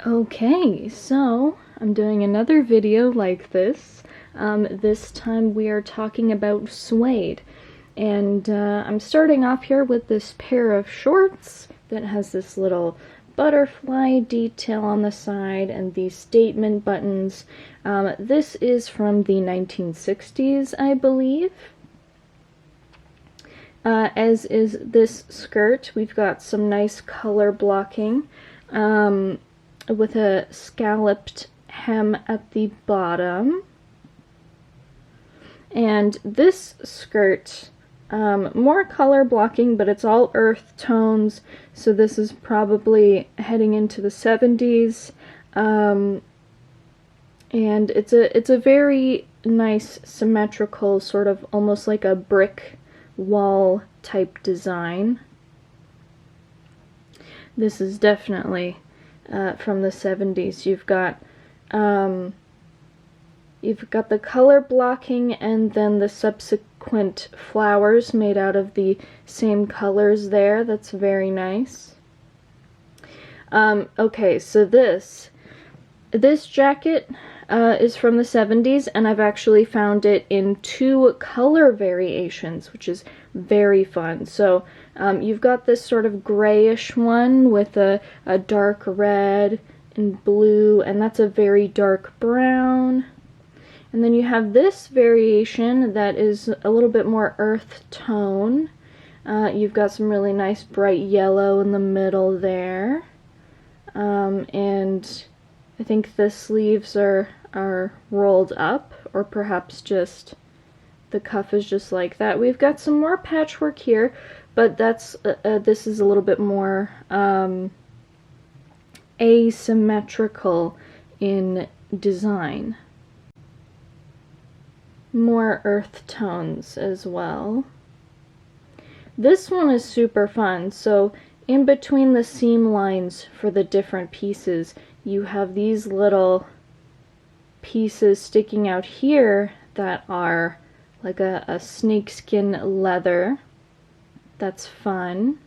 Okay, so I'm doing another video like this. This time we are talking about suede. And I'm starting off here with this pair of shorts that has this little butterfly detail on the side and these statement buttons. This is from the 1960s, I believe. As is this skirt. We've got some nice color blocking. With a scalloped hem at the bottom. And this skirt, more color blocking, but it's all earth tones, so this is probably heading into the 70s. And it's a very nice symmetrical, sort of almost like a brick wall type design. This is definitely from the 70s. You've got the color blocking and then the subsequent flowers made out of the same colors there. That's very nice. Okay, so this jacket is from the 70s, and I've actually found it in 2 color variations, which is very fun. So you've got this sort of grayish one with a dark red and blue, and that's a very dark brown. And then you have this variation that is a little bit more earth tone. You've got some really nice bright yellow in the middle there. And I think the sleeves are rolled up, or perhaps just the cuff is just like that. We've got some more patchwork here, but that's this is a little bit more asymmetrical in design. More earth tones as well. This one is super fun. So in between the seam lines for the different pieces, you have these little pieces sticking out here that are like a snakeskin leather. That's fun.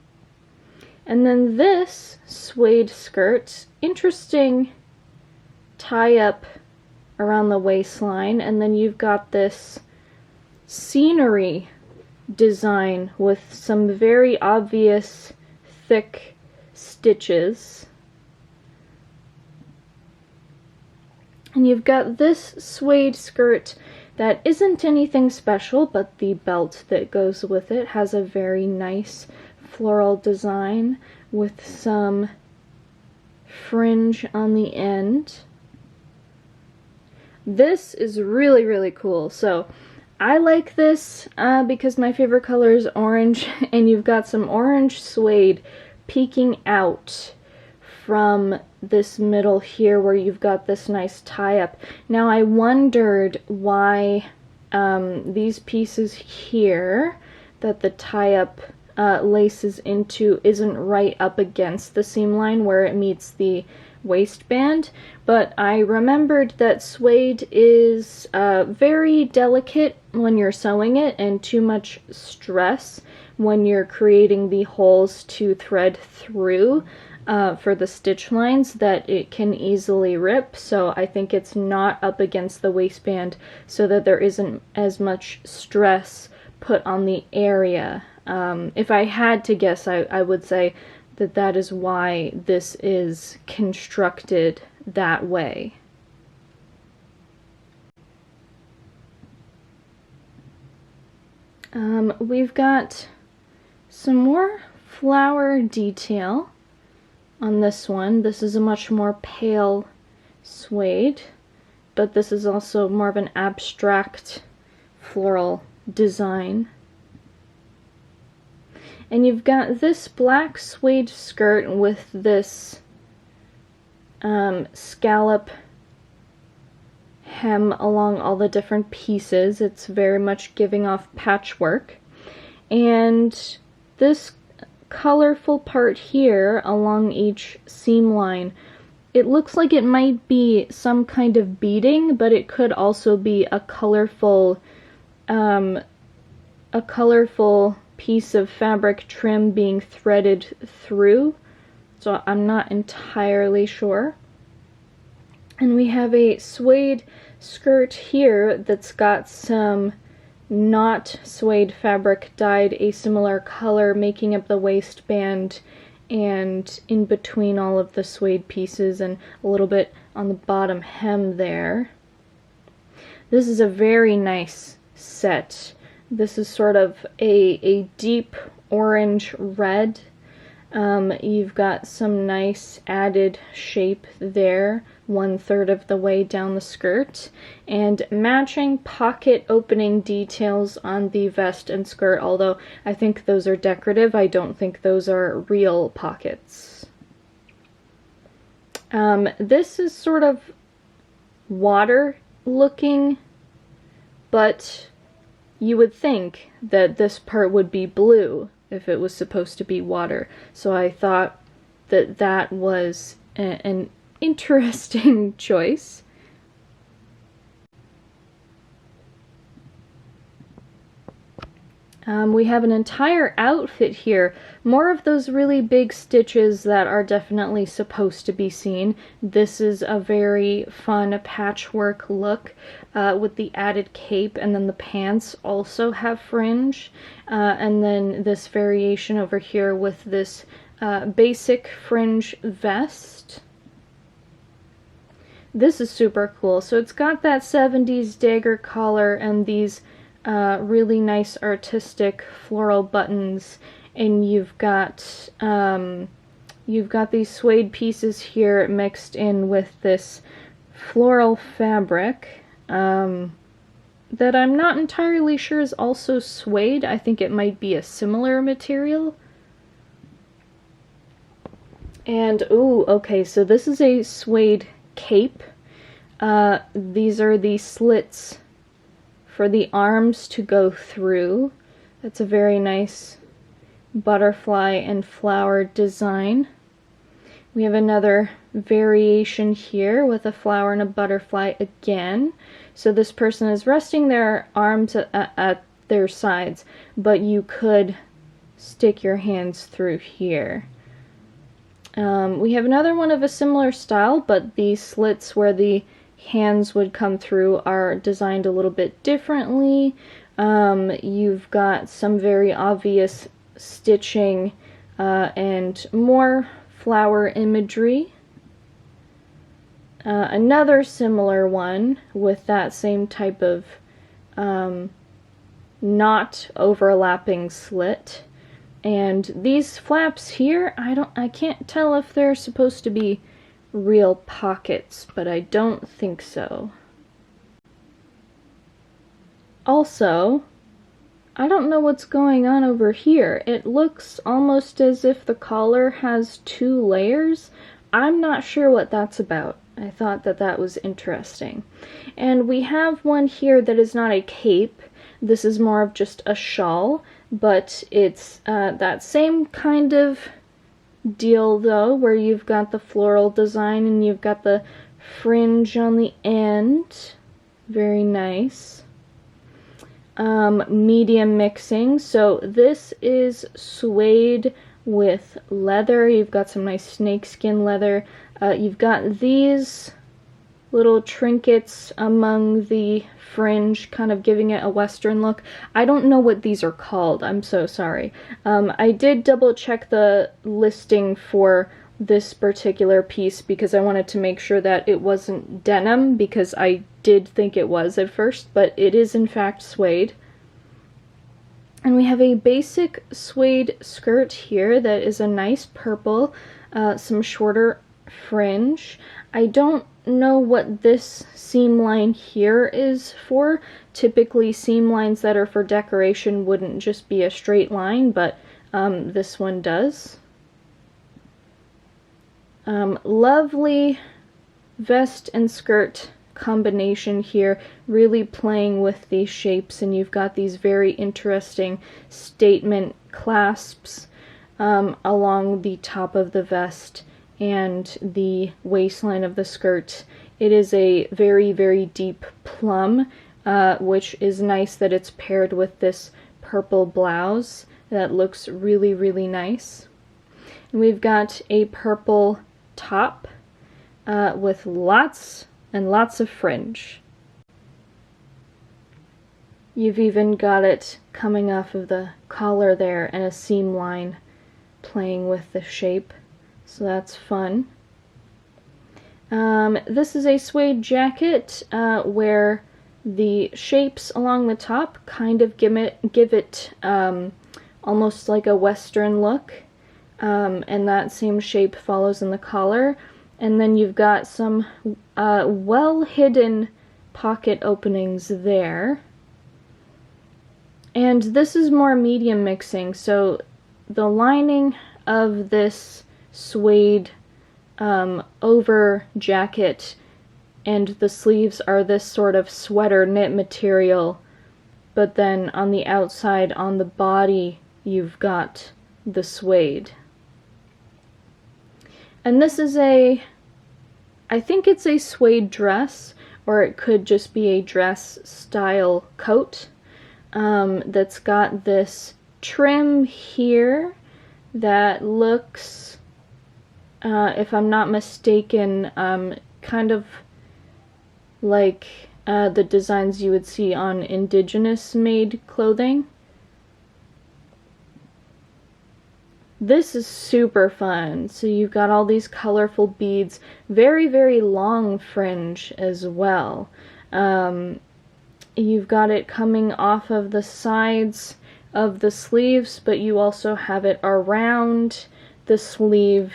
And then this suede skirt, interesting tie-up around the waistline, and then you've got this scenery design with some very obvious thick stitches. And you've got this suede skirt that isn't anything special, but the belt that goes with it has a very nice floral design with some fringe on the end. This is really, really cool. So I like this because my favorite color is orange, and you've got some orange suede peeking out from this middle here where you've got this nice tie-up. Now I wondered why these pieces here that the tie-up laces into isn't right up against the seam line where it meets the waistband, but I remembered that suede is very delicate when you're sewing it, and too much stress when you're creating the holes to thread through for the stitch lines, that it can easily rip. So I think it's not up against the waistband so that there isn't as much stress put on the area. If I had to guess, I would say that is why this is constructed that way. We've got some more flower detail on this one. This is a much more pale suede, but this is also more of an abstract floral design. And you've got this black suede skirt with this scallop hem along all the different pieces. It's very much giving off patchwork. And this colorful part here along each seam line, it looks like it might be some kind of beading, but it could also be a colorful piece of fabric trim being threaded through. So I'm not entirely sure. And we have a suede skirt here that's got some not suede fabric dyed a similar color, making up the waistband and in between all of the suede pieces and a little bit on the bottom hem there. This is a very nice set. This is sort of a deep orange red. You've got some nice added shape there, 1/3 of the way down the skirt, and matching pocket opening details on the vest and skirt, although I think those are decorative. I don't think those are real pockets. This is sort of water looking, but you would think that this part would be blue if it was supposed to be water. So I thought that that was an interesting choice. We have an entire outfit here, more of those really big stitches that are definitely supposed to be seen. This is a very fun patchwork look with the added cape, and then the pants also have fringe, and then this variation over here with this basic fringe vest. This is super cool. So it's got that 70s dagger collar and these really nice artistic floral buttons, and you've got these suede pieces here mixed in with this floral fabric that I'm not entirely sure is also suede. I think it might be a similar material. And ooh, okay, so this is a suede cape. These are the slits for the arms to go through. That's a very nice butterfly and flower design. We have another variation here with a flower and a butterfly again. So this person is resting their arms at their sides, but you could stick your hands through here. We have another one of a similar style, but the slits where the hands would come through are designed a little bit differently. You've got some very obvious stitching and more flower imagery. Another similar one with that same type of not overlapping slit. And these flaps here, I can't tell if they're supposed to be real pockets, but I don't think so. Also, I don't know what's going on over here. It looks almost as if the collar has 2 layers. I'm not sure what that's about. I thought that that was interesting. And we have one here that is not a cape. This is more of just a shawl, but it's that same kind of deal though, where you've got the floral design and you've got the fringe on the end. Very nice. Medium mixing. So this is suede with leather. You've got some nice snakeskin leather. You've got these little trinkets among the fringe, kind of giving it a Western look. I don't know what these are called. I'm so sorry. I did double check the listing for this particular piece because I wanted to make sure that it wasn't denim, because I did think it was at first, but it is in fact suede. And we have a basic suede skirt here that is a nice purple, some shorter fringe. I don't know what this seam line here is for. Typically seam lines that are for decoration wouldn't just be a straight line, but this one does. Lovely vest and skirt combination here, really playing with these shapes, and you've got these very interesting statement clasps along the top of the vest and the waistline of the skirt. It is a very, very deep plum, which is nice that it's paired with this purple blouse that looks really, really nice. And we've got a purple top with lots and lots of fringe. You've even got it coming off of the collar there and a seam line playing with the shape, so that's fun. This is a suede jacket where the shapes along the top kind of give it almost like a Western look, and that same shape follows in the collar. And then you've got some well-hidden pocket openings there. And this is more medium mixing, so the lining of this suede over jacket and the sleeves are this sort of sweater knit material, but then on the outside, on the body, you've got the suede. And this is I think it's a suede dress, or it could just be a dress style coat. That's got this trim here that looks, if I'm not mistaken, kind of like the designs you would see on indigenous made clothing. This is super fun. So you've got all these colorful beads, very, very long fringe as well. You've got it coming off of the sides of the sleeves, but you also have it around the sleeve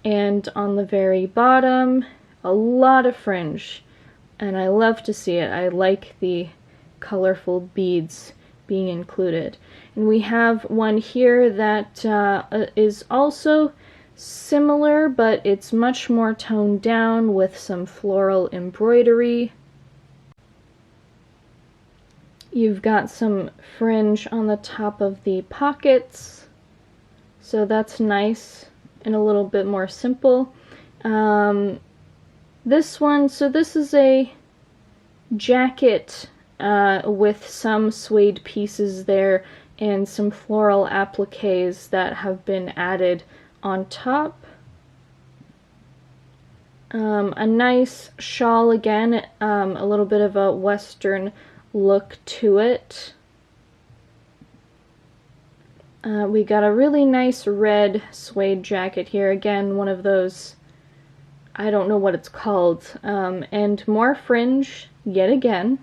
and on the very bottom. A lot of fringe, and I love to see it. I like the colorful beads being included. And we have one here that is also similar, but it's much more toned down with some floral embroidery. You've got some fringe on the top of the pockets, so that's nice and a little bit more simple. This one, so this is a jacket with some suede pieces there and some floral appliques that have been added on top. A nice shawl again, a little bit of a Western look to it. We got a really nice red suede jacket here, again one of those, I don't know what it's called, and more fringe yet again.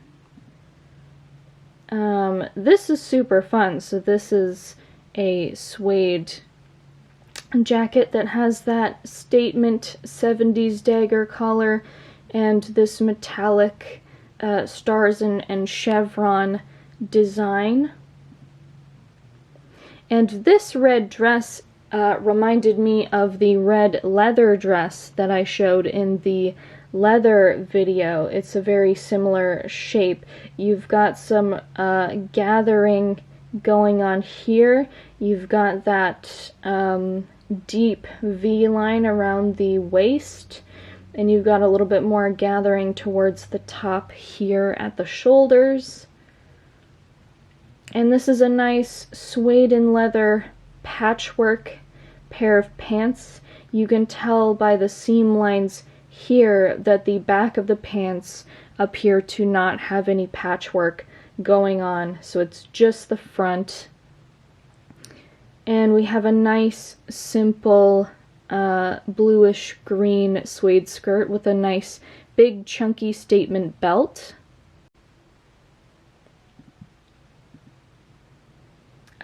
This is super fun. So this is a suede jacket that has that statement 70s dagger collar and this metallic stars and chevron design. And this red dress reminded me of the red leather dress that I showed in the leather video. It's a very similar shape. You've got some gathering going on here. You've got that deep V line around the waist, and you've got a little bit more gathering towards the top here at the shoulders. And this is a nice suede and leather patchwork pair of pants. You can tell by the seam lines here that the back of the pants appear to not have any patchwork going on, so it's just the front. And we have a nice simple bluish green suede skirt with a nice big chunky statement belt.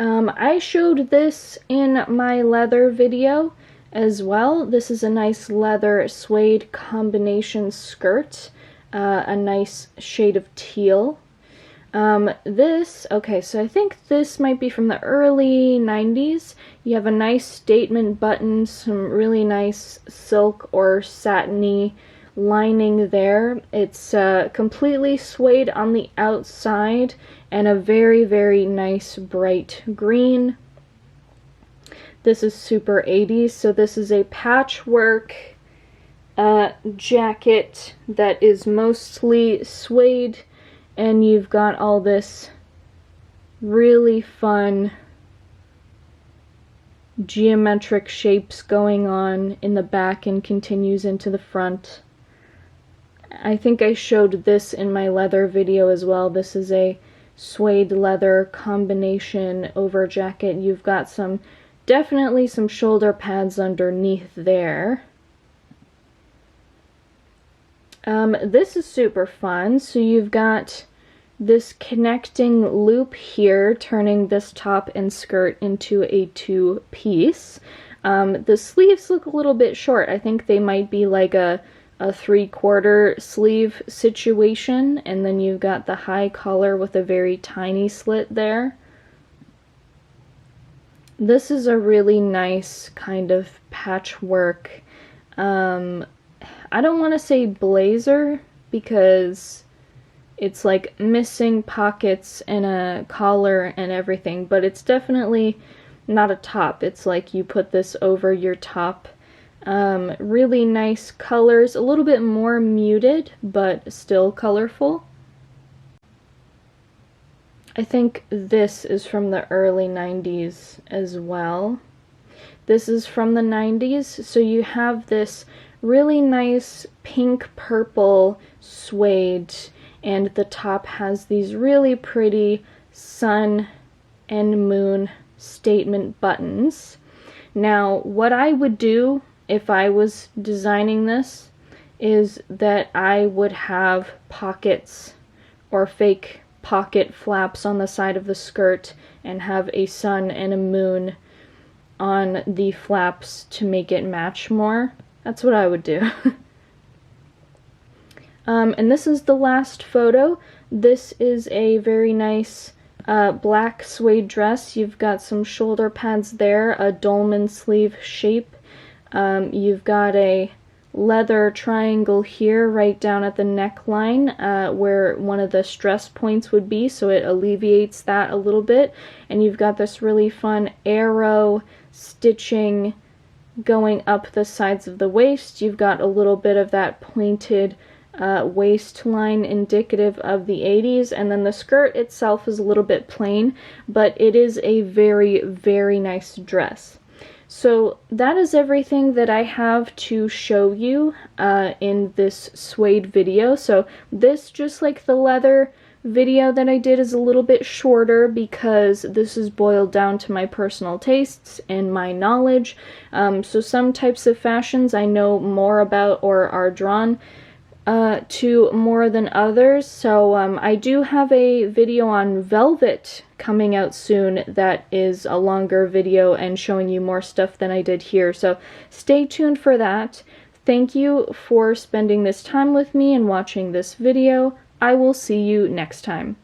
I showed this in my leather video as well. This is a nice leather suede combination skirt, a nice shade of teal. Okay, so I think this might be from the early 90s. You have a nice statement button, some really nice silk or satiny lining there. It's completely suede on the outside and a very, very nice bright green. This is super 80s, so this is a patchwork jacket that is mostly suede, and you've got all this really fun geometric shapes going on in the back and continues into the front. I think I showed this in my leather video as well. This is a suede leather combination over jacket. You've got definitely some shoulder pads underneath there. This is super fun. So you've got this connecting loop here, turning this top and skirt into a two-piece. The sleeves look a little bit short. I think they might be like a 3/4 sleeve situation, and then you've got the high collar with a very tiny slit there. This is a really nice kind of patchwork. I don't want to say blazer because it's like missing pockets and a collar and everything, but it's definitely not a top. It's like you put this over your top. Really nice colors, a little bit more muted, but still colorful. I think this is from the early 90s as well. This is from the 90s, so you have this really nice pink-purple suede, and the top has these really pretty sun and moon statement buttons. Now, what I would do if I was designing this is that I would have pockets or fake pocket flaps on the side of the skirt and have a sun and a moon on the flaps to make it match more. That's what I would do. And this is the last photo. This is a very nice black suede dress. You've got some shoulder pads there, a dolman sleeve shape. You've got a leather triangle here right down at the neckline where one of the stress points would be, so it alleviates that a little bit. And you've got this really fun arrow stitching going up the sides of the waist. You've got a little bit of that pointed waistline indicative of the 80s, and then the skirt itself is a little bit plain, but it is a very, very nice dress. So that is everything that I have to show you in this suede video. So this, just like the leather video that I did, is a little bit shorter because this is boiled down to my personal tastes and my knowledge. So some types of fashions I know more about or are drawn to more than others. So I do have a video on velvet coming out soon that is a longer video and showing you more stuff than I did here. So stay tuned for that. Thank you for spending this time with me and watching this video. I will see you next time.